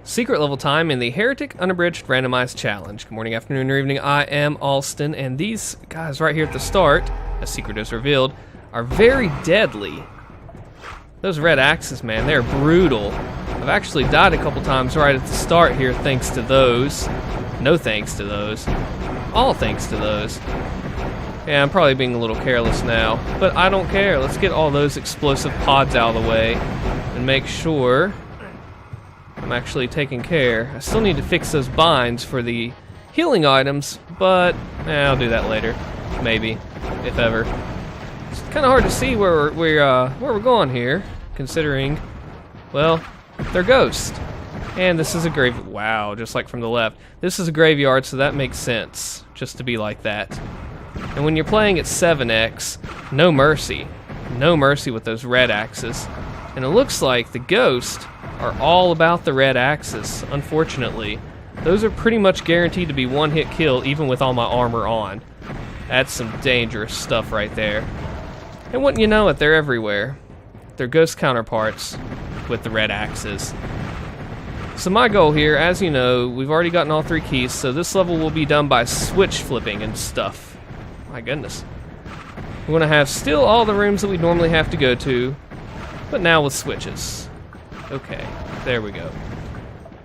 Secret level time in the Heretic Unabridged Randomized Challenge. Good morning, afternoon, or evening. I am Alston, and these guys right here at the start, as secret is revealed, are very deadly. Those red axes, man, they're brutal. I've actually died a couple times right at the start here thanks to those. No thanks to those. All thanks to those. Yeah, I'm probably being a little careless now, but I don't care. Let's get all those explosive pods out of the way and make sure I'm actually taking care. I still need to fix those binds for the healing items, but I'll do that later. Maybe, if ever. It's kind of hard to see where we're going here, considering, well, they're ghosts. And this is a grave. Wow, just like from the left. This is a graveyard, so that makes sense, just to be like that. And when you're playing at 7x, no mercy. No mercy with those red axes. And it looks like the ghosts are all about the red axis, unfortunately. Those are pretty much guaranteed to be one-hit kill, even with all my armor on. That's some dangerous stuff right there. And wouldn't you know it, they're everywhere. They're ghost counterparts with the red axes. So my goal here, as you know, we've already gotten all 3 keys, so this level will be done by switch flipping and stuff. My goodness. We're going to have still all the rooms that we normally have to go to, but now with switches. Okay, there we go.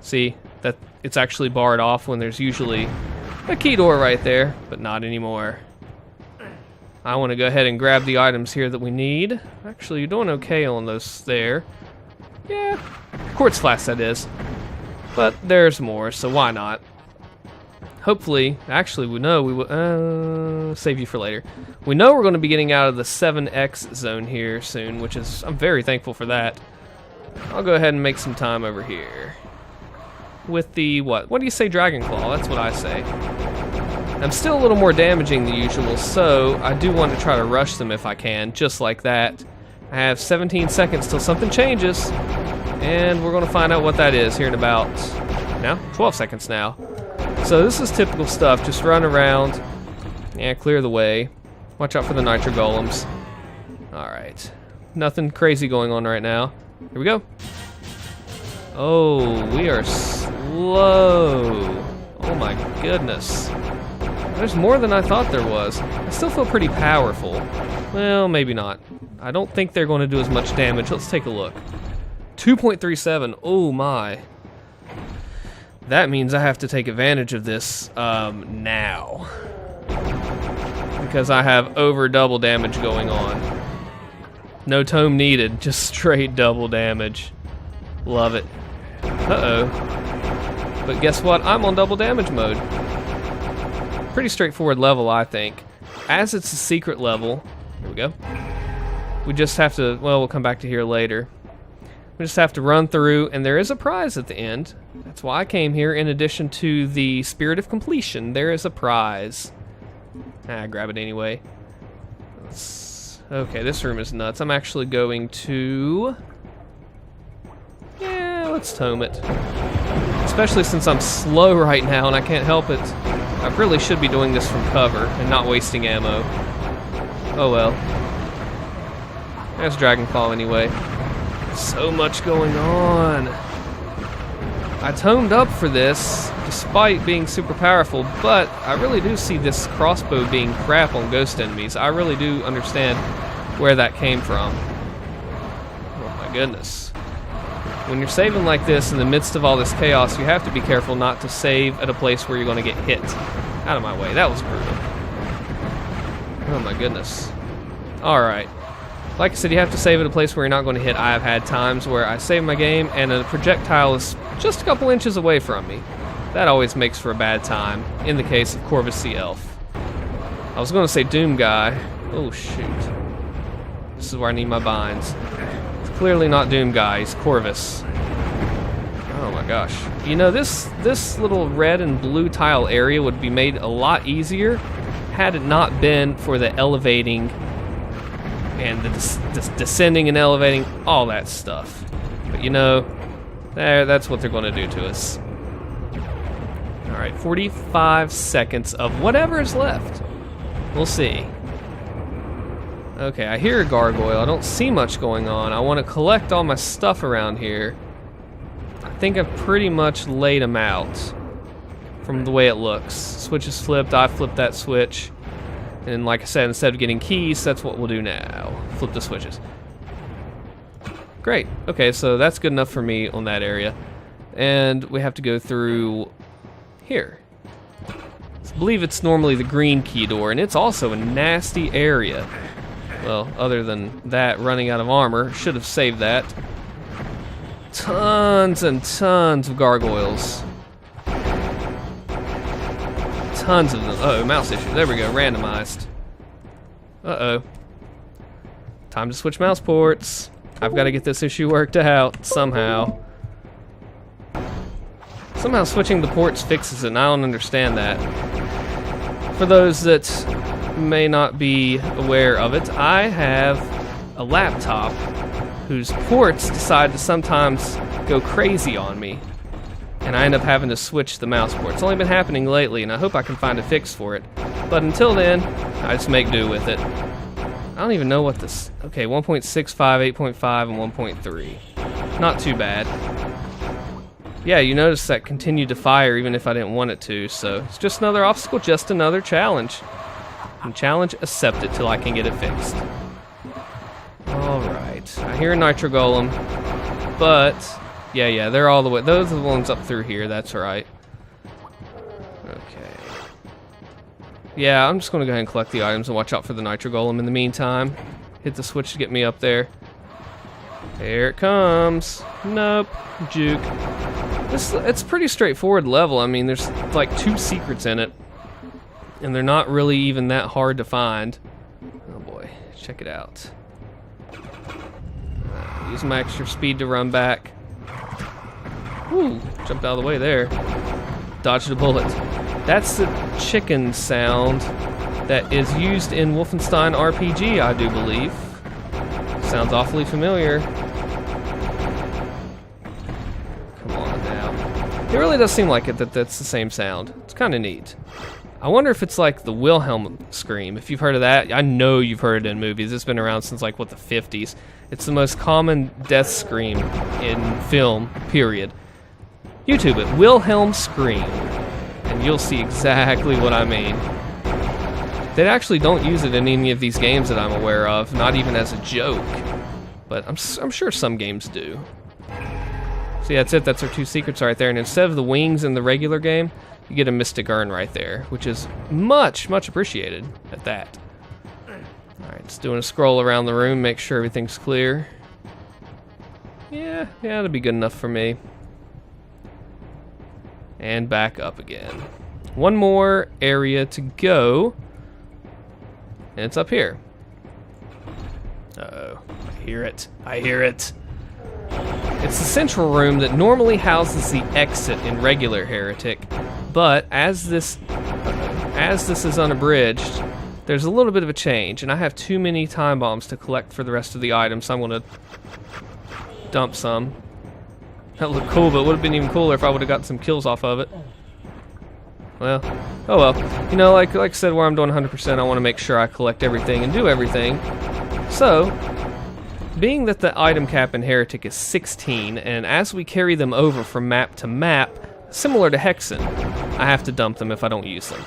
See, that it's actually barred off when there's usually a key door right there, but not anymore. I want to go ahead and grab the items here that we need. Actually, you're doing okay on those there. Yeah, quartz flask that is. But there's more, so why not? Hopefully, actually, we know we will, save you for later. We know we're going to be getting out of the 7x zone here soon, which is, I'm very thankful for that. I'll go ahead and make some time over here. With the, what do you say, Dragon Claw? That's what I say. I'm still a little more damaging than usual, so I do want to try to rush them if I can, just like that. I have 17 seconds till something changes, and we're going to find out what that is here in about, 12 seconds now. So this is typical stuff, just run around, clear the way. Watch out for the nitro golems. Alright, nothing crazy going on right now. Here we go. Oh, we are slow. Oh my goodness. There's more than I thought there was. I still feel pretty powerful. Well, maybe not. I don't think they're going to do as much damage. Let's take a look. 2.37. Oh my. That means I have to take advantage of this now. Because I have over double damage going on. No tome needed, just straight double damage. Love it. Uh-oh. But guess what? I'm on double damage mode. Pretty straightforward level, I think. As it's a secret level, here we go. We just have to, well, we'll come back to here later. We just have to run through, and there is a prize at the end. That's why I came here. In addition to the spirit of completion, there is a prize. Grab it anyway. Okay, this room is nuts. I'm actually going to... let's tome it. Especially since I'm slow right now and I can't help it. I really should be doing this from cover and not wasting ammo. Oh well. There's Dragon Claw anyway. So much going on. I tomed up for this, despite being super powerful, but I really do see this crossbow being crap on ghost enemies. I really do understand where that came from. Oh my goodness. When you're saving like this in the midst of all this chaos, you have to be careful not to save at a place where you're going to get hit. Out of my way. That was brutal. Oh my goodness. Alright. Like I said, you have to save at a place where you're not going to hit. I have had times where I save my game and a projectile is just a couple inches away from me. That always makes for a bad time, in the case of Corvus the Elf. I was going to say Doom Guy. Oh shoot. This is where I need my binds. It's clearly not Doom Guy, he's Corvus. Oh my gosh. You know, this little red and blue tile area would be made a lot easier had it not been for the elevating and the descending and elevating, all that stuff. But you know, that's what they're going to do to us. Alright, 45 seconds of whatever is left. We'll see. Okay, I hear a gargoyle. I don't see much going on. I want to collect all my stuff around here. I think I've pretty much laid them out from the way it looks. Switch is flipped, I flipped that switch. And like I said, instead of getting keys, that's what we'll do now. Flip the switches. Great. Okay, so that's good enough for me on that area. And we have to go through here. I believe it's normally the green key door, and it's also a nasty area. Well, other than that, running out of armor, should have saved that. Tons and tons of gargoyles. Tons of them. Uh-oh, mouse issue. There we go, randomized. Uh-oh. Time to switch mouse ports. I've got to get this issue worked out somehow. Somehow switching the ports fixes it, and I don't understand that. For those that may not be aware of it, I have a laptop whose ports decide to sometimes go crazy on me, and I end up having to switch the mouse port. It's only been happening lately, and I hope I can find a fix for it. But until then, I just make do with it. I don't even know what this... Okay, 1.65, 8.5, and 1.3. Not too bad. Yeah, you notice that continued to fire even if I didn't want it to, so it's just another obstacle, just another challenge. And challenge accepted till I can get it fixed. Alright, I hear a nitro golem, but yeah, they're all the way, those are the ones up through here, that's right. Okay. Yeah, I'm just gonna go ahead and collect the items and watch out for the nitro golem in the meantime. Hit the switch to get me up there. There it comes. Nope. Juke. It's a pretty straightforward level. I mean, there's like 2 secrets in it, and they're not really even that hard to find. Oh boy, check it out. Use my extra speed to run back. Woo, jumped out of the way there. Dodged a bullet. That's the chicken sound that is used in Wolfenstein RPG, I do believe. Sounds awfully familiar. Come on now. It really does seem like it that's the same sound. It's kind of neat. I wonder if it's like the Wilhelm scream. If you've heard of that, I know you've heard it in movies. It's been around since like, what, the 50s. It's the most common death scream in film, period. YouTube it, Wilhelm scream, and you'll see exactly what I mean. They actually don't use it in any of these games that I'm aware of, not even as a joke. But I'm sure some games do. So yeah, that's it. That's our 2 secrets right there. And instead of the wings in the regular game, you get a mystic urn right there, which is much appreciated at that. Alright, just doing a scroll around the room, make sure everything's clear. Yeah, that'll be good enough for me. And back up again. One more area to go. And it's up here. Uh-oh. I hear it. I hear it. It's the central room that normally houses the exit in regular Heretic, but as this is unabridged, there's a little bit of a change, and I have too many time bombs to collect for the rest of the items, so I'm going to dump some. That looked cool, but it would have been even cooler if I would have gotten some kills off of it. Well, oh well. You know, like I said, where I'm doing 100%, I want to make sure I collect everything and do everything. So, being that the item cap in Heretic is 16, and as we carry them over from map to map, similar to Hexen, I have to dump them if I don't use them.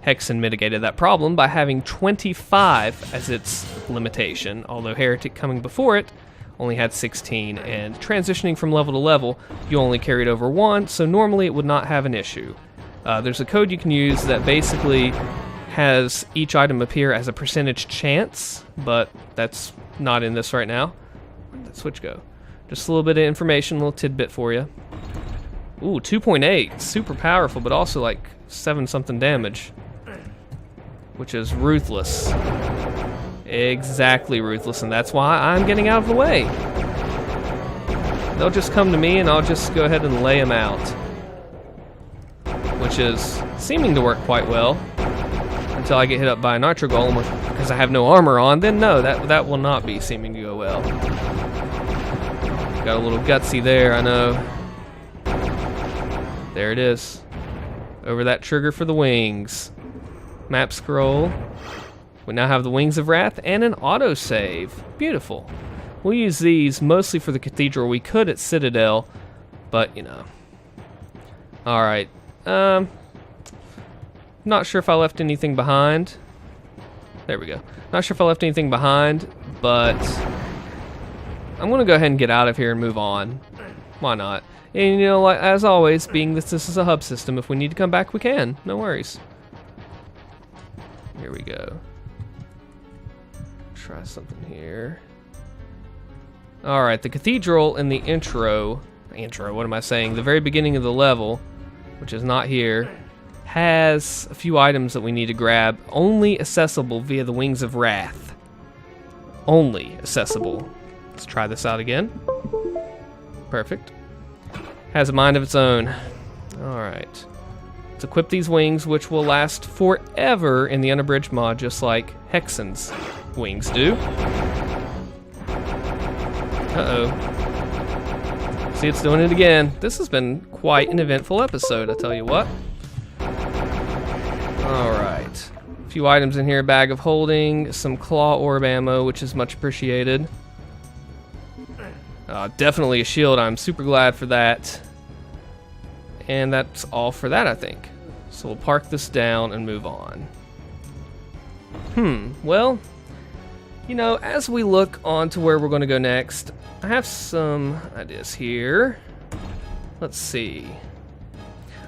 Hexen mitigated that problem by having 25 as its limitation, although Heretic coming before it only had 16, and transitioning from level to level, you only carried over 1, so normally it would not have an issue. There's a code you can use that basically has each item appear as a percentage chance, but that's not in this right now. Where'd that switch go? Just a little bit of information, a little tidbit for you. Ooh, 2.8, super powerful, but also like 7-something damage, which is ruthless. Exactly ruthless, and that's why I'm getting out of the way. They'll just come to me, and I'll just go ahead and lay them out, which is seeming to work quite well until I get hit up by a nitro golem because I have no armor on. Then no, that will not be seeming to go well. Got a little gutsy there, I know. There it is. Over that trigger for the wings. Map scroll. We now have the Wings of Wrath and an autosave. Beautiful. We'll use these mostly for the Cathedral. We could at Citadel, But, you know. Alright. Not sure if I left anything behind. There we go. Not sure if I left anything behind, but I'm going to go ahead and get out of here and move on. Why not? And, you know, like, as always, being this is a hub system, if we need to come back, we can. No worries. Here we go. Try something here. Alright, the cathedral in the intro, what am I saying? The very beginning of the level, which is not here, has a few items that we need to grab, only accessible via the Wings of Wrath. Only accessible. Let's try this out again. Perfect. Has a mind of its own. Alright. Let's equip these wings, which will last forever in the Unabridged mod, just like Hexen's wings do. Uh-oh. See, it's doing it again. This has been quite an eventful episode, I tell you what. Alright. A few items in here. Bag of holding, some claw orb ammo, which is much appreciated. Definitely a shield. I'm super glad for that. And that's all for that, I think. So we'll park this down and move on. Well, you know, as we look on to where we're going to go next, I have some ideas here. Let's see.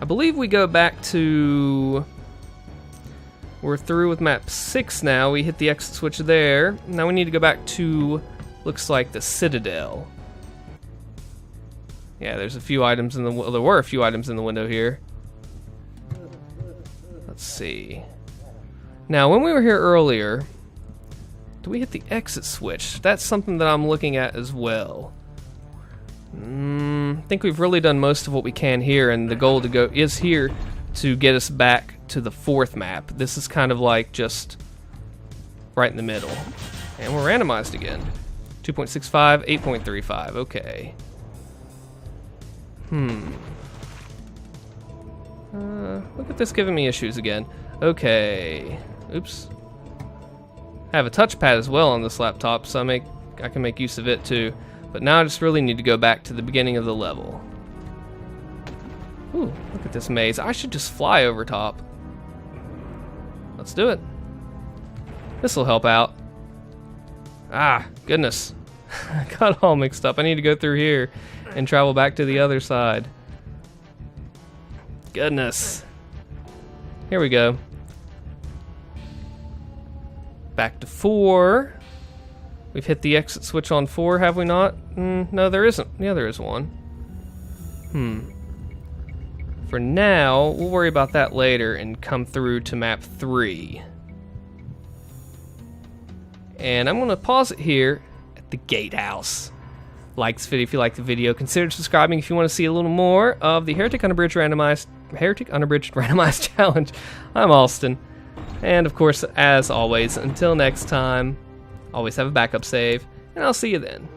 I believe we go back to... We're through with map 6 now. We hit the exit switch there. Now we need to go back to, looks like, the Citadel. Yeah, there's a few items in the... Well, there were a few items in the window here. Let's see. Now, when we were here earlier... Do we hit the exit switch? That's something that I'm looking at as well. I think we've really done most of what we can here, and the goal to go is here to get us back to the 4th map. This is kind of like just right in the middle. And we're randomized again. 2.65, 8.35, okay. Look at this giving me issues again. Okay. Oops. I have a touchpad as well on this laptop, so I can make use of it too. But now I just really need to go back to the beginning of the level. Ooh, look at this maze. I should just fly over top. Let's do it. This will help out. Ah, goodness. I got all mixed up. I need to go through here and travel back to the other side. Goodness. Here we go. Back to 4. We've hit the exit switch on 4, have we not? No, there isn't. Yeah, there is one. For now, we'll worry about that later and come through to map 3. And I'm going to pause it here at the gatehouse. Like this video if you like the video. Consider subscribing if you want to see a little more of the Heretic Unabridged Randomized Challenge. I'm Alston. And of course, as always, until next time, always have a backup save, and I'll see you then.